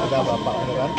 Ada bapak beneran.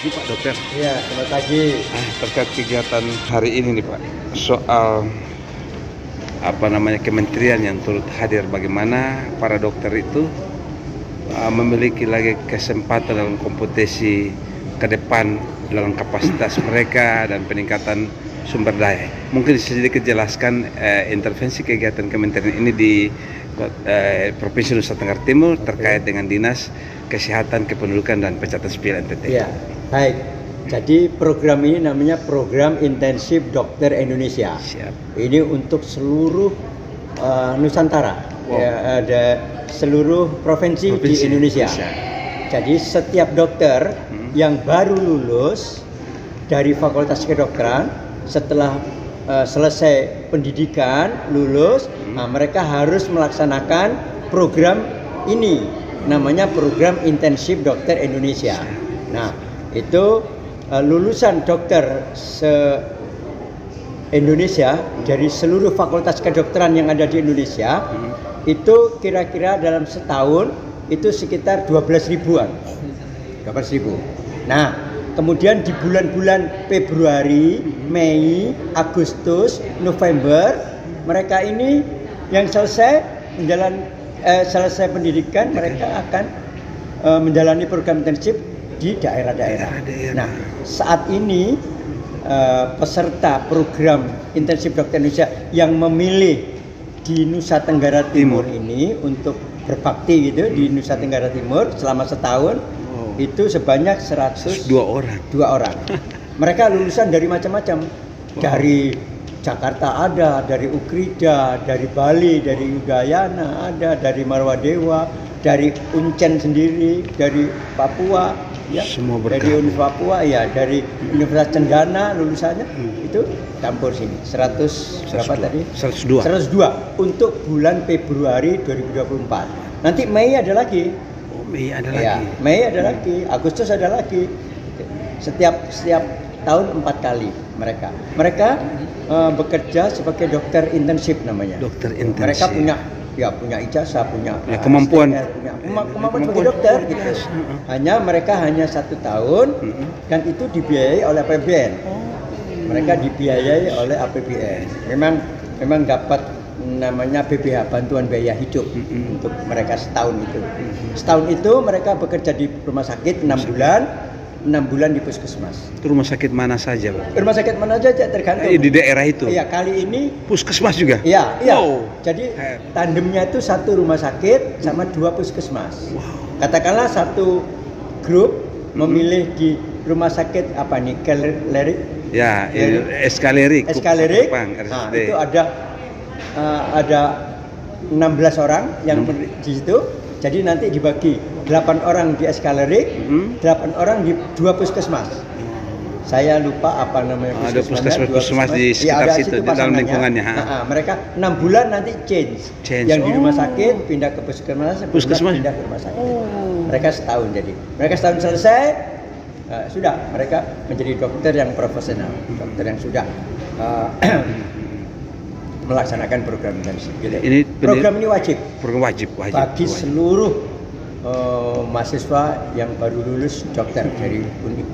Ini Pak Dokter. Iya, selamat pagi. Terkait kegiatan hari ini nih Pak, soal kementerian yang turut hadir, bagaimana para dokter itu memiliki lagi kesempatan dalam kompetisi ke depan dalam kapasitas mereka dan peningkatan sumber daya. Mungkin sedikit jelaskan intervensi kegiatan kementerian ini di Provinsi Nusa Tenggara Timur terkait dengan Dinas Kesehatan, Kependudukan dan Pencatatan Sipil NTT. Iya, baik. Jadi program ini namanya Program Intensif Dokter Indonesia. Siap. Ini untuk seluruh Nusantara. Wow. Ya, ada seluruh provinsi di Indonesia. Jadi setiap dokter yang baru lulus dari Fakultas Kedokteran setelah selesai pendidikan lulus, mereka harus melaksanakan program ini, namanya Program Intensif Dokter Indonesia. Nah, itu lulusan dokter se-Indonesia dari seluruh fakultas kedokteran yang ada di Indonesia, itu kira-kira dalam setahun itu sekitar 12 ribuan. 12 ribu. Nah, kemudian di bulan-bulan Februari, Mei, Agustus, November, mereka ini yang selesai selesai pendidikan, mereka akan menjalani program internship di daerah-daerah. Nah, saat ini peserta program internship dokter Indonesia yang memilih di Nusa Tenggara Timur ini untuk berbakti gitu di Nusa Tenggara Timur selama setahun itu sebanyak 102 orang. Mereka lulusan dari macam-macam, dari Jakarta ada, dari Ukrida, dari Bali, dari Udayana ada, dari Marwadewa, dari Uncen sendiri, dari Papua, ya, semua dari Universitas Papua, ya, dari Universitas Cendana lulusannya itu campur sini. 102 untuk bulan Februari 2024. Nanti Mei ada lagi. Mei ada ya, lagi. Mei ada lagi, Agustus ada lagi. Setiap tahun 4 kali mereka bekerja sebagai dokter internship namanya. Dokter internship. Mereka punya ijazah, punya kemampuan sebagai dokter gitu. Mereka hanya 1 tahun dan itu dibiayai oleh APBN. Mereka dibiayai oleh APBN. Memang dapat namanya BPH, bantuan biaya hidup untuk mereka setahun itu. Setahun itu mereka bekerja di rumah sakit 6 bulan. 6 bulan di puskesmas. Itu rumah sakit mana saja, Pak? Rumah sakit mana saja tergantung. Di daerah itu? Iya, kali ini puskesmas juga? Iya. Wow. Jadi tandemnya itu 1 rumah sakit sama 2 puskesmas. Wow. Katakanlah 1 grup memilih di rumah sakit apa nih? Kalerik? Ya, Eskalerik. Nah, itu ada 16 orang yang di situ. Jadi nanti dibagi 8 orang di Eskalerik, 8 orang di 2 puskesmas. Saya lupa apa namanya puskesmasnya. Ada puskesmas di sekitar situ, di dalam lingkungannya. Mereka 6 bulan nanti change. Yang di rumah sakit pindah ke puskesmas pindah ke rumah sakit. Mereka setahun jadi. Mereka setahun selesai, sudah mereka menjadi dokter yang profesional, dokter yang sudah melaksanakan program internship. Program ini wajib. Program wajib. Bagi seluruh mahasiswa yang baru lulus dokter dari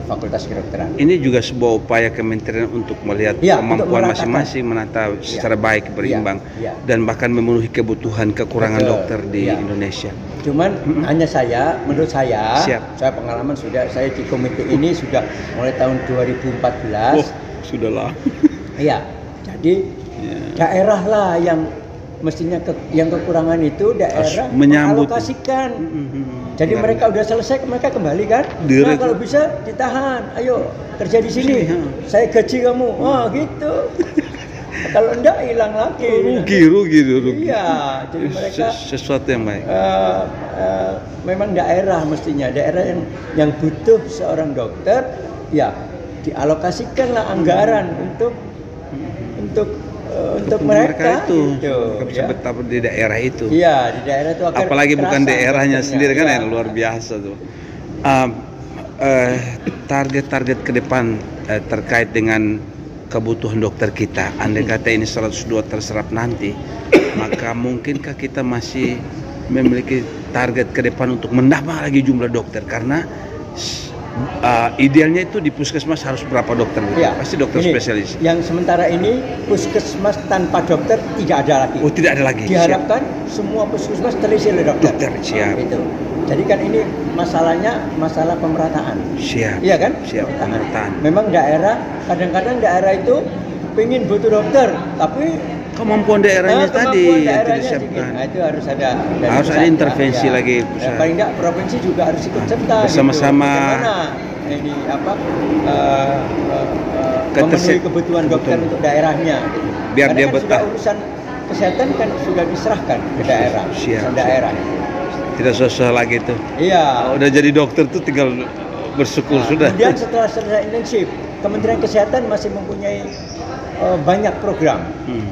Fakultas Kedokteran. Ini juga sebuah upaya kementerian untuk melihat kemampuan masing-masing, menata secara baik, berimbang, dan bahkan memenuhi kebutuhan kekurangan dokter di Indonesia. Cuman menurut saya pengalaman saya di komite ini sudah mulai tahun 2014. Sudah lah. Iya, jadi daerah lah yang mestinya yang kekurangan itu daerah mengalokasikan. Jadi mereka udah selesai, mereka kembali kan. Nah, kalau bisa ditahan, ayo kerja di sini. Saya gaji kamu. Gitu. Kalau enggak hilang lagi. Rugi. Iya, jadi mereka sesuatu yang baik. Memang daerah mestinya yang butuh seorang dokter, ya dialokasikanlah anggaran untuk mereka itu bisa betapa di daerah itu. Iya, di daerah itu apalagi bukan daerahnya sendiri kan yang luar biasa tuh. Target-target ke depan terkait dengan kebutuhan dokter kita. Andai kata ini 102 terserap nanti, maka mungkinkah kita masih memiliki target ke depan untuk menambah lagi jumlah dokter? Karena idealnya itu di puskesmas harus berapa dokter? Pasti dokter spesialis. Yang sementara ini puskesmas tanpa dokter tidak ada lagi. Tidak ada lagi. Diharapkan semua puskesmas terisi oleh dokter. Siap. Itu. Jadi kan ini masalahnya masalah pemerataan. Siap. Iya kan? Siap. Pemerataan. Memang kadang-kadang daerah itu pengen butuh dokter, tapi kemampuan daerahnya tadi yang tidak disiapkan. Itu harus ada intervensi lagi. Paling tidak provinsi juga harus ikut serta bersama-sama. Ini memenuhi kebutuhan dokter untuk daerahnya. Gitu. Biar karena dia betah. Urusan kesehatan kan sudah diserahkan ke daerah. Daerah. Tidak susah lagi tuh. Iya. Udah jadi dokter tuh tinggal bersyukur sudah. Kemudian setelah selesai internship, Kementerian Kesehatan masih mempunyai banyak program.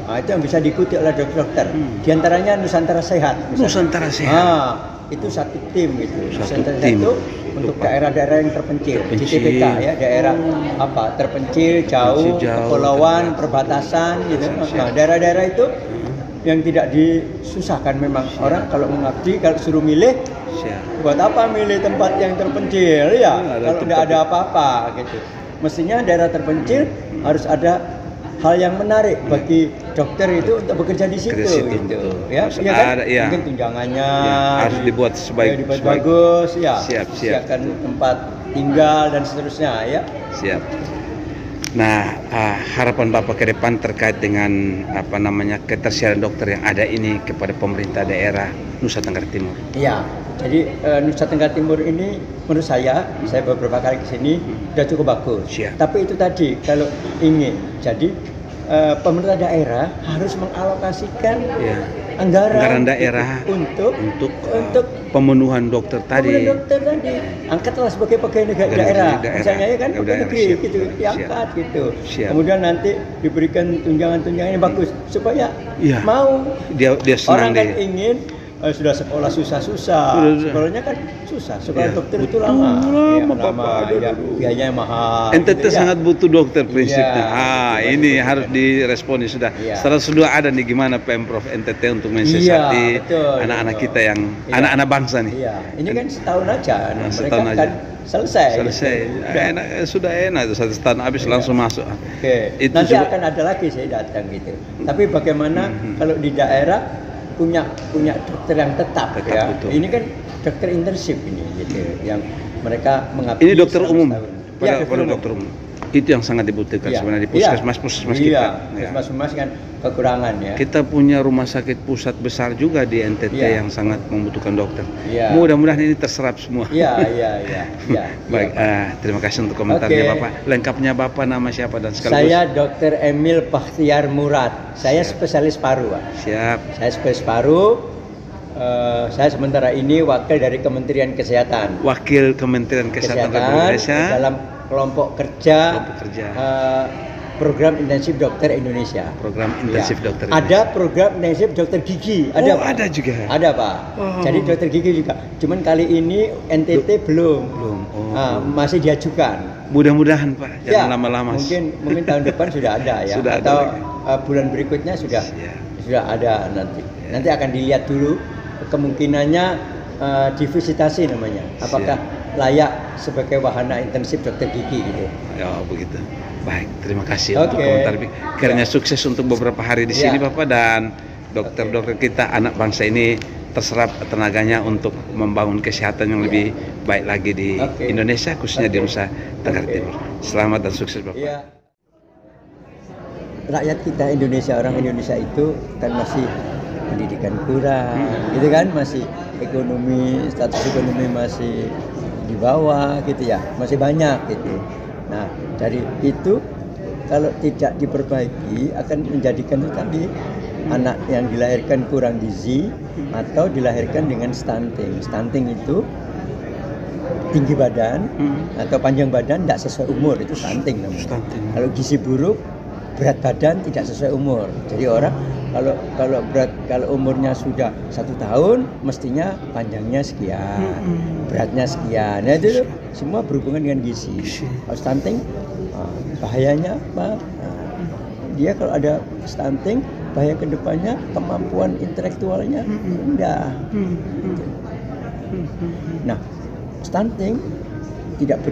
Itu yang bisa diikuti oleh dokter-dokter. Di antaranya Nusantara Sehat. Nusantara Sehat. Itu satu tim itu. Nusantara Sehat itu untuk daerah-daerah yang terpencil. Di TPK ya, daerah terpencil, jauh, kepulauan, perbatasan gitu. Nah, daerah-daerah itu yang tidak disusahkan memang. Orang kalau mengabdi, kalau suruh milih, buat apa milih tempat yang terpencil ya? Kalau tidak ada apa-apa gitu. Mestinya daerah terpencil harus ada hal yang menarik bagi dokter itu untuk bekerja di situ gitu. Ya, kan? Mungkin tunjangannya harus dibuat sebaik bagus ya. Siap. Siapkan tempat tinggal dan seterusnya ya. Siap. Nah, harapan Bapak ke depan terkait dengan ketersediaan dokter yang ada ini kepada pemerintah daerah Nusa Tenggara Timur. Iya. Jadi Nusa Tenggara Timur ini menurut saya beberapa kali ke sini sudah cukup bagus. Siap. Tapi itu tadi kalau ingin jadi pemerintah daerah harus mengalokasikan anggaran daerah untuk pemenuhan dokter tadi. Angkatlah sebagai pegawai daerah. Misalnya ya kan pegawai negeri gitu, diangkat gitu. Kemudian nanti diberikan tunjangan-tunjangan yang bagus supaya mau. Dia senang. Orang kan ingin sudah sekolah susah-susah. Sekolahnya kan susah. Sekolah dokter itu lama. Biayanya mahal. NTT sangat butuh dokter prinsipnya. Ini harus diresponi sudah. Setelah sudah ada nih gimana Pemprov NTT untuk mensiasati anak-anak kita yang anak-anak bangsa nih. Iya. Ini kan setahun aja. Mereka kan selesai. Sudah enak itu 1 tahun habis langsung masuk. Nanti akan ada lagi saya datang gitu. Tapi bagaimana kalau di daerah punya dokter yang tetap ya. Betul. Ini kan dokter internship ini gitu yang mereka mengabdi. Ini dokter umum. Pada dokter umum. Itu yang sangat dibutuhkan sebenarnya di puskesmas kita. Puskesmas kan kekurangan ya. Kita punya rumah sakit pusat besar juga di NTT yang sangat membutuhkan dokter. Mudah-mudahan ini terserap semua. Iya. Baik, terima kasih untuk komentarnya Bapak. Lengkapnya Bapak nama siapa dan sekaligus? Saya Dr. Emil Bakhtiar Murad. Saya spesialis paru, Pak. Siap. Saya spesialis paru. Saya sementara ini wakil dari Kementerian Kesehatan. Wakil Kementerian Kesehatan Republik Indonesia dalam kelompok kerja. Program Intensif Dokter Indonesia. Program Intensif Dokter Indonesia. Ada program Intensif Dokter Gigi. Ada, Pak. Ada juga. Ada, Pak. Jadi dokter gigi juga. Cuman kali ini NTT belum. Masih diajukan. Mudah-mudahan, Pak. Jangan lama-lama. Mungkin tahun depan sudah ada ya. Atau bulan berikutnya sudah ada nanti. Nanti akan dilihat dulu kemungkinannya divisitasi namanya. Apakah layak sebagai wahana intensif dokter gigi gitu. Ya, begitu. Baik, terima kasih untuk komentar. Kiranya sukses untuk beberapa hari di sini Bapak dan dokter-dokter kita anak bangsa ini terserap tenaganya untuk membangun kesehatan yang lebih baik lagi di Indonesia khususnya di Nusa Tenggara Timur. Selamat dan sukses Bapak. Rakyat kita Indonesia, orang Indonesia itu kan masih pendidikan kurang, gitu kan, masih status ekonomi masih di bawah gitu ya, masih banyak gitu. Nah, dari itu kalau tidak diperbaiki akan menjadikan itu tadi anak yang dilahirkan kurang gizi atau dilahirkan dengan stunting. Stunting itu tinggi badan atau panjang badan tidak sesuai umur, itu stunting namanya. Kalau gizi buruk, berat badan tidak sesuai umur. Jadi orang kalau umurnya sudah 1 tahun, mestinya panjangnya sekian, beratnya sekian. Nah itu semua berhubungan dengan gizi. Kalau stunting, bahayanya apa? Dia kalau ada stunting, bahaya kedepannya kemampuan intelektualnya rendah. Nah, stunting tidak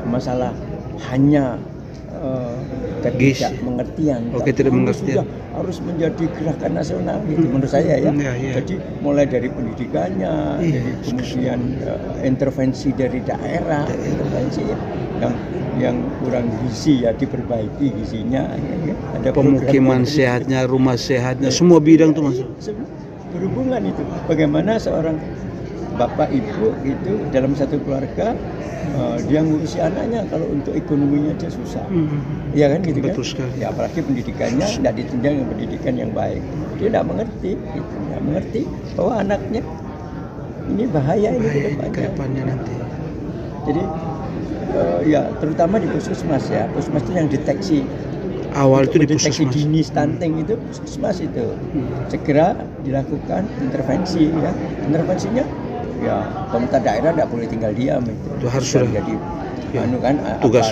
masalah hanya ketidakmengertian. Sudah harus menjadi gerakan nasional gitu menurut saya ya. Jadi mulai dari pendidikannya, dari kemudian intervensi dari daerah, intervensi yang kurang gizi ya diperbaiki gizinya. Ada pemukiman sehatnya, rumah sehatnya, semua bidang itu masuk. Berhubungan itu. Bagaimana seorang bapak ibu itu dalam satu keluarga dia ngurusi anaknya, kalau untuk ekonominya aja susah. Iya kan gitu. Betul sekali. Ya apalagi pendidikannya tidak ditunjang dengan pendidikan yang baik. Dia tidak mengerti gitu. Tidak mengerti bahwa anaknya ini bahaya ini ke depannya nanti. Jadi ya terutama di puskesmas ya. Puskesmas itu yang deteksi awal itu di deteksi dini stunting itu puskesmas itu. Segera dilakukan intervensi ya. Intervensinya ya pemerintah daerah tidak boleh tinggal diam itu harus sudah jadi tugas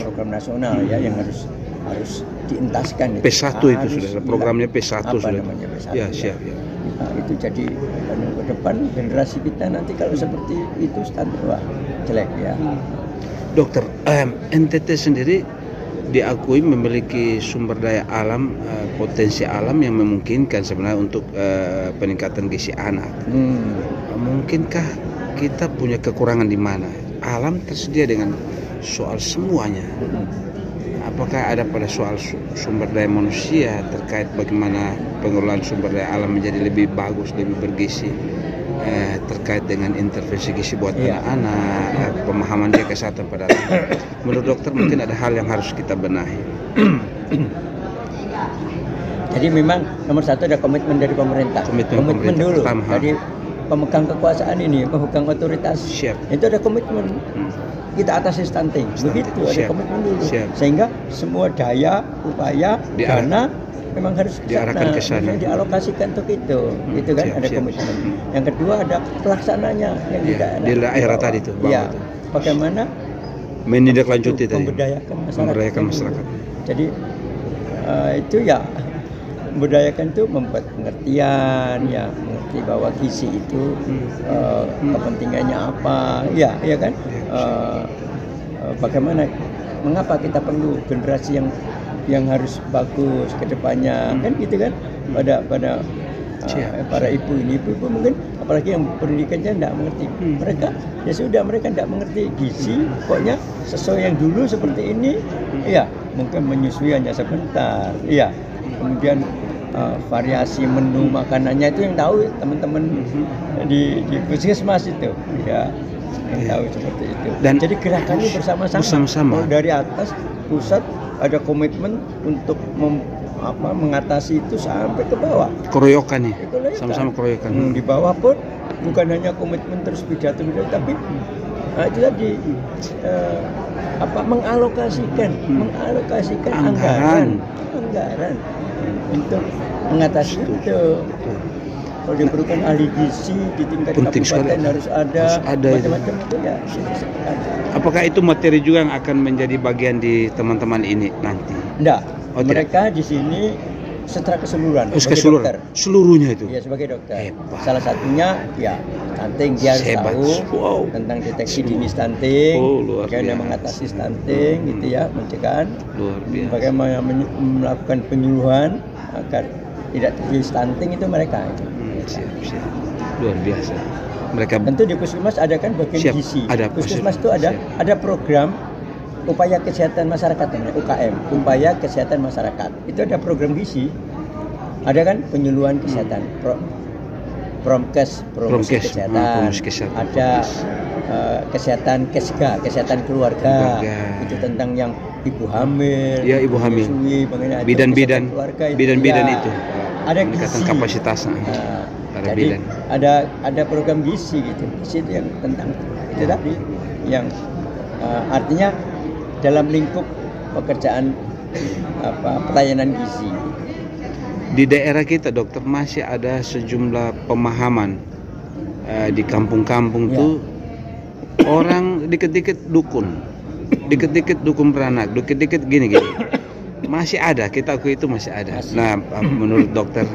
program nasional ya yang harus harus dientaskan. P1 itu sudah programnya P1 apa sudah. namanya P1 Ya, siap ya. Nah, itu jadi ke depan generasi kita nanti kalau seperti itu stunting, wah jelek ya. Dokter, NTT sendiri diakui memiliki sumber daya alam, potensi alam yang memungkinkan sebenarnya untuk peningkatan gizi anak. Mungkinkah kita punya kekurangan di mana? Alam tersedia dengan soal semuanya. Apakah ada pada soal sumber daya manusia terkait bagaimana pengelolaan sumber daya alam menjadi lebih bagus, lebih bergizi, terkait dengan intervensi gizi buat anak-anak, pemahaman dia kesehatan pada anak. Menurut dokter mungkin ada hal yang harus kita benahi. Jadi memang nomor satu ada komitmen dari pemerintah. Komitmen dulu. Jadi pemegang kekuasaan ini, pemegang otoritas, itu ada komitmen. Kita atasi stunting. Begitu ada komitmen dulu. Sehingga semua daya, upaya, dana memang harus diarahkan ke sana, dialokasikan untuk itu kan ada komitmen. Yang kedua ada pelaksananya yang tidak ada di daerah tadi itu. Ya, bagaimana menindaklanjuti tadi, memberdayakan masyarakat. Jadi itu ya memberdayakan itu membuat pengertian, ya mengerti bahwa gizi itu kepentingannya apa, ya kan. Bagaimana, mengapa kita perlu generasi yang harus bagus ke depannya, kan gitu kan. Pada para ibu mungkin apalagi yang pendidikannya tidak mengerti, mereka ya sudah, mereka tidak mengerti gizi, pokoknya sesuai yang dulu seperti ini, ya mungkin menyusui hanya sebentar, ya kemudian variasi menu makanannya itu yang tahu teman-teman di puskesmas itu, ya yang tahu seperti itu. Dan jadi gerakannya bersama-sama. Dari atas pusat ada komitmen untuk mengatasi itu sampai ke bawah. Keroyokan nih, sama-sama keroyokan. Di bawah pun bukan hanya komitmen terus pidato, tapi itu tadi mengalokasikan anggaran untuk mengatasi itu. Kalau diperlukan ahli gizi di tingkat kabupaten harus ada macam-macam itu ya. Apakah itu materi juga yang akan menjadi bagian di teman-teman ini nanti? Enggak. Mereka di sini secara keseluruhan. Dokter. Seluruhnya itu. Ya, sebagai dokter. Salah satunya ya stunting, dia harus tahu tentang deteksi dini stunting, bagaimana mengatasi stunting, gitu ya, mencegah. Luar biasa. Bagaimana melakukan penyuluhan agar tidak terjadi stunting, itu mereka. Siap. Luar biasa. Mereka tentu di puskesmas ada kan bagian gizi. Puskesmas itu ada program upaya kesehatan masyarakat, UKM, upaya kesehatan masyarakat. Itu ada program gizi. Ada kan penyuluhan kesehatan, Promkes, promosi kesehatan. Ada kesehatan KESGA, kesehatan keluarga. Itu tentang yang ibu hamil, ibu hamil, bidan-bidan itu. Ada gizi, kapasitasnya. Jadi ada program gizi gitu. Gizi itu yang tentang itu tadi, yang artinya dalam lingkup pekerjaan pelayanan gizi. Di daerah kita, dokter, masih ada sejumlah pemahaman di kampung-kampung tuh orang dikit-dikit dukun beranak, dikit-dikit gini. Masih ada, kita akui itu masih ada. Nah, menurut dokter,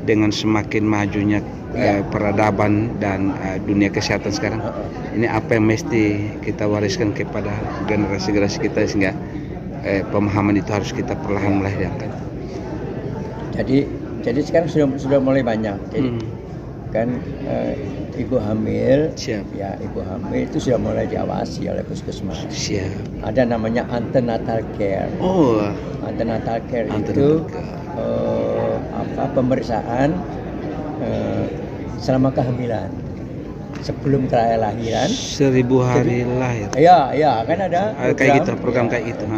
dengan semakin majunya peradaban dan dunia kesehatan sekarang, ini apa yang mesti kita wariskan kepada generasi-generasi kita sehingga pemahaman itu harus kita perlahan melahirkan. Jadi sekarang sudah mulai banyak. Jadi, kan ibu hamil, ya ibu hamil itu sudah mulai diawasi oleh puskesmas. Ada namanya antenatal care. Antenatal care itu pemeriksaan selama kehamilan, sebelum kelahiran 1000 hari lahir. Ya kan ada program kayak gitu.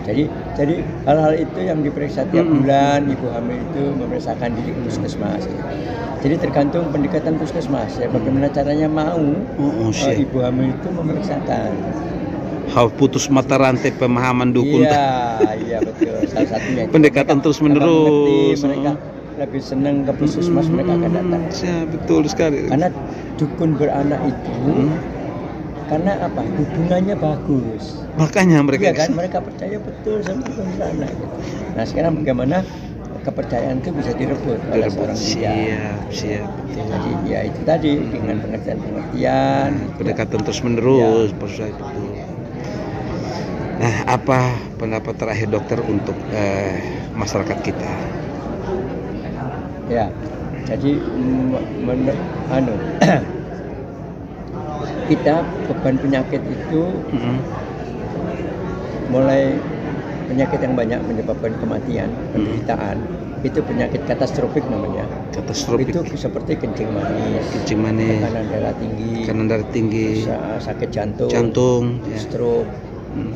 Jadi hal-hal itu yang diperiksa tiap bulan, ibu hamil itu memeriksakan diri puskesmas. Jadi tergantung pendekatan puskesmas, ya bagaimana caranya mau ibu hamil itu memeriksakan. Putus mata rantai pemahaman dukun. Iya betul. Salah satunya itu. Pendekatan terus menerus. Mereka lebih senang ke puskesmas, mereka akan datang. Betul sekali. Karena dukun beranak itu Karena apa? Hubungannya bagus. Makanya mereka Iya kan, mereka percaya betul sama kuntilanak gitu. Nah sekarang bagaimana kepercayaan itu bisa direbut oleh seorang dia. Siap, betul. Jadi ya itu tadi dengan pengertian-pengertian, Pendekatan terus menerus, betul. Nah, apa pendapat terakhir dokter untuk masyarakat kita? Ya, jadi kita beban penyakit itu mulai penyakit yang banyak menyebabkan kematian, penderitaan, itu penyakit katastrofik namanya. Katastrofik. Itu seperti kencing manis, tekanan darah tinggi, sakit jantung, stroke,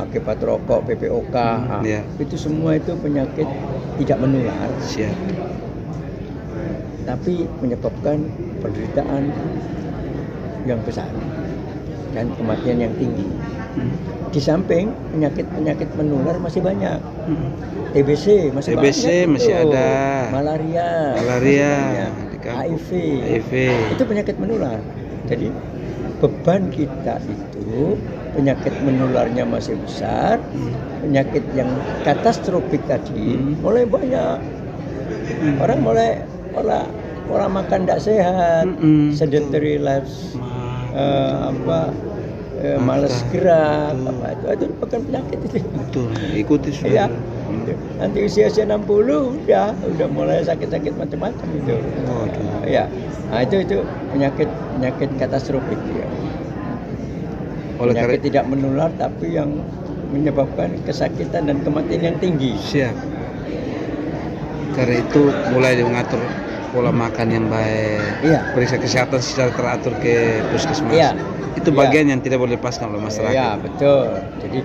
akibat rokok, PPOK, itu semua itu penyakit tidak menular. Siap. Tapi menyebabkan penderitaan yang besar dan kematian yang tinggi. Di samping penyakit menular masih banyak. TBC masih ada. Malaria, HIV. Itu penyakit menular. Jadi beban kita itu penyakit menularnya masih besar, penyakit yang katastrofik tadi mulai banyak. Orang mulai pola makan tidak sehat, sedentary life, malas gerak, itu bukan penyakit itu. Betul, ikuti sudah. Ya. Nanti usia 60 udah mulai sakit-sakit macam-macam itu. Ya. Nah, itu penyakit katastrofik ya. Penyakit tidak menular tapi yang menyebabkan kesakitan dan kematian yang tinggi. Siap. Karena itu mulai mengatur pola makan yang baik, periksa kesehatan secara teratur ke puskesmas. Itu bagian yang tidak boleh lepaskan oleh masyarakat. Iya, betul. Jadi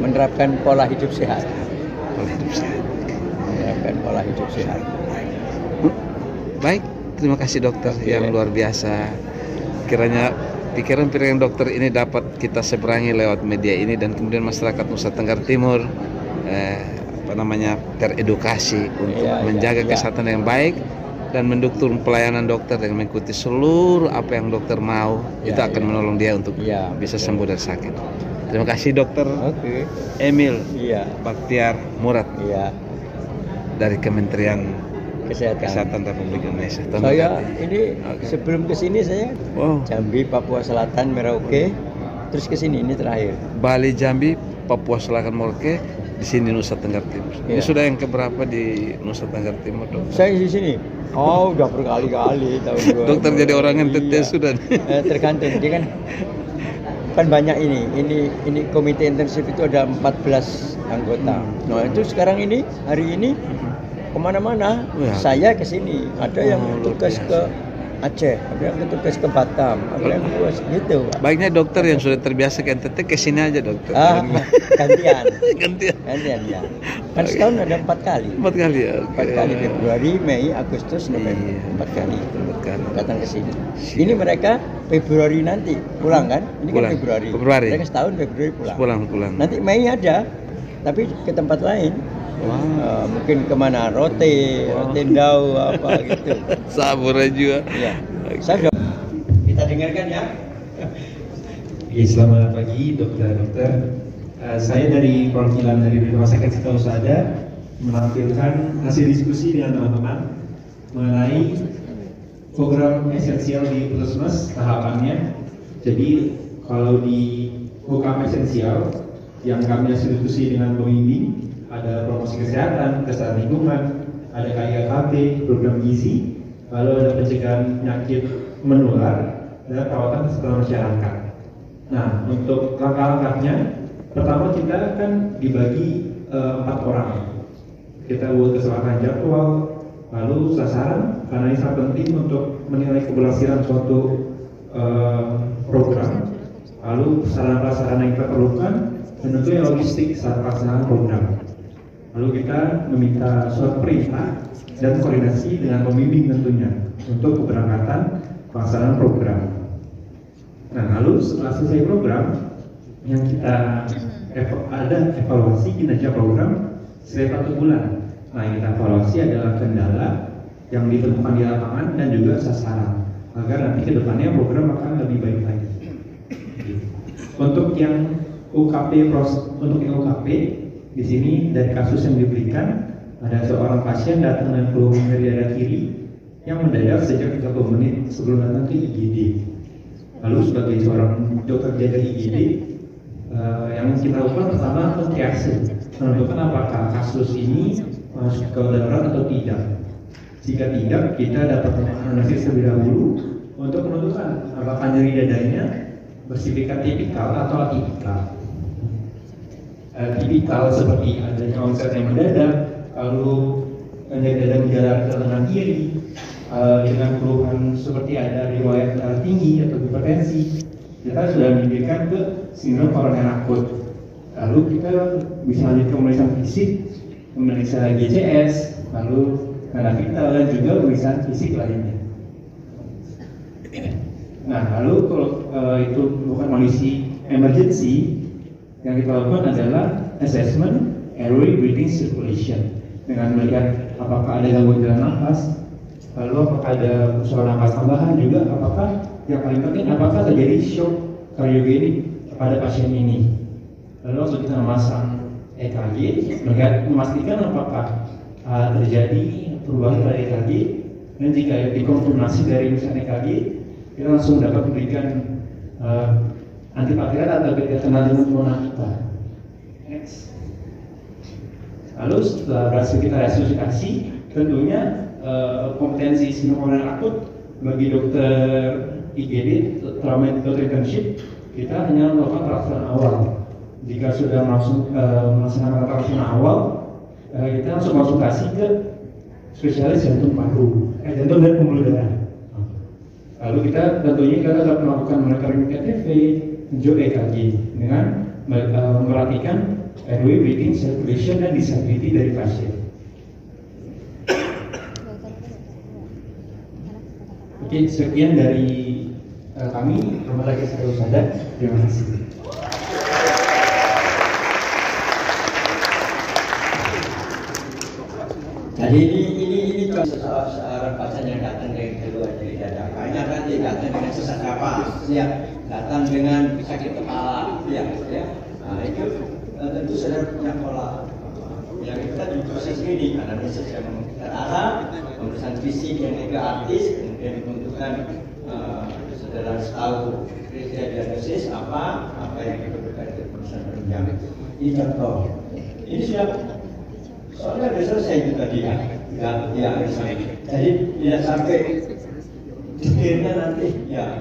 menerapkan pola hidup sehat. Menerapkan pola hidup sehat. Baik, terima kasih dokter yang luar biasa. Kiranya pikiran-pikiran dokter ini dapat kita seberangi lewat media ini dan kemudian masyarakat Nusa Tenggara Timur teredukasi untuk menjaga kesehatan yang baik dan mendukung pelayanan dokter dengan mengikuti seluruh apa yang dokter mau. Itu akan menolong dia untuk bisa sembuh dari sakit. Terima kasih dokter Emil Baktiar Murad dari Kementerian Kesehatan Republik Indonesia. Saya ini sebelum kesini saya Jambi, Papua Selatan, Merauke, terus kesini ini terakhir. Bali, Jambi, Papua Selatan, Merauke, di sini Nusa Tenggara Timur. Ini sudah yang keberapa di Nusa Tenggara Timur, dokter? Saya di sini. Udah berkali-kali tahun 2000. Dokter jadi orang yang tetes sudah. Tergantung, dia kan banyak ini komite intensif itu ada 14 anggota. Nah itu sekarang ini hari ini kemana-mana. Saya ke sini. Ada yang tugas ke Aceh, ada yang tugas ke Batam, ada yang tugas gitu. Baiknya dokter yang sudah terbiasa ke NTT ke sini aja dokter. Gantian ya. Kan setahun ada 4 kali. 4 kali ya. 4 kali Februari, Mei, Agustus, November. 4 kali datang ke sini. Ini mereka Februari nanti pulang kan? Ini kan Februari. Mereka setahun Februari pulang. Nanti Mei ada, tapi ke tempat lain. Mungkin kemana Rotendau apa gitu. Sabar juga. Ya. Kita dengarkan ya. Selamat pagi dokter. Saya dari perwakilan dari Rumah Sakit Setausada menampilkan hasil diskusi dengan teman-teman mengenai program esensial di Puskesmas tahapannya. Jadi kalau di program esensial yang kami hasil diskusi dengan pembimbing, ada promosi kesehatan lingkungan, ada KIKT, program gizi, lalu ada pencegahan penyakit menular dan perawatan kesehatan masyarakat. Nah, untuk langkah-langkahnya, pertama kita akan dibagi 4 orang. Kita buat kesepakatan jadwal, lalu sasaran, karena ini sangat penting untuk menilai keberhasilan suatu program, lalu sarana-prasarana yang kita perlukan, dan tentunya logistik saat pelaksanaan program. Lalu kita meminta surat perintah dan koordinasi dengan pembimbing tentunya untuk keberangkatan pelaksanaan program. Nah, lalu setelah selesai program, yang kita ada evaluasi kinerja program setiap 1 bulan. Nah, yang kita evaluasi adalah kendala yang ditemukan di lapangan dan juga sasaran. agar nanti kedepannya program akan lebih baik lagi. Untuk yang UKP di sini dari kasus yang diberikan ada seorang pasien datang dengan keluhan nyeri dada kiri yang mendadak sejak 30 menit sebelum datang ke IGD. Lalu sebagai seorang dokter jaga IGD, yang kita lakukan pertama triase, menentukan apakah kasus ini masuk ke darurat atau tidak. Jika tidak, kita dapat menganalisis terlebih dahulu untuk menentukan apakah nyeri dadanya bersifat tipikal atau atipikal. Tipikal seperti adanya onset yang mendadak, lalu nyeri dada menjalar ke lengan kiri, dengan keluhan seperti ada riwayat darah tinggi atau hipertensi, kita sudah memikirkan ke sindrom koroner akut. Lalu kita bisa lanjut ke pemeriksaan fisik, pemeriksaan GCS, lalu tanda vital dan juga pemeriksaan fisik lainnya. Nah, lalu kalau itu bukan kondisi emergency, yang kita lakukan adalah assessment airway breathing circulation dengan melihat apakah ada gangguan jalan nafas, lalu apakah ada persoalan nafas tambahan, juga apakah yang paling penting apakah terjadi shock kardiogenik kepada pasien ini. Lalu waktu kita memasang EKG, memastikan apakah terjadi perubahan pada EKG, dan jika dikonfirmasi dari misalnya EKG, kita langsung dapat memberikan antiplatelet atau kita kenal dengan Monavita. Next. Lalu setelah berhasil kita resusitasi, tentunya kompetensi sindrom koroner akut bagi dokter IGD, trauma internship, kita hanya melakukan perawatan awal. Jika sudah melaksanakan perawatan awal, kita langsung konsultasi ke spesialis jantung paru, jantung dan pembuluh darah. Lalu kita tentunya tetap melakukan monitoring KTV, menjual EKG dengan memperhatikan airway breathing circulation dan disability dari pasien. Oke, sekian dari kami, Rumah Sakit Satu Sada. Terima kasih. Jadi ini seorang pasien yang datang dari keluar dari dada. Banyak nanti datang dengan sesak napas, ya, datang dengan sakit kepala, ya. Nah itu tentu sudah punya pola. Yang kita di proses ini analisis yang terarah, pemeriksaan fisik yang artis, kemudian menentukan saudara tahu kriteria diagnosis apa yang diperlukan untuk pemeriksaan penunjang. Ini contoh. Ini sudah soalnya sudah selesai itu tadi ya. Jadi tidak sampai detailnya nanti ya.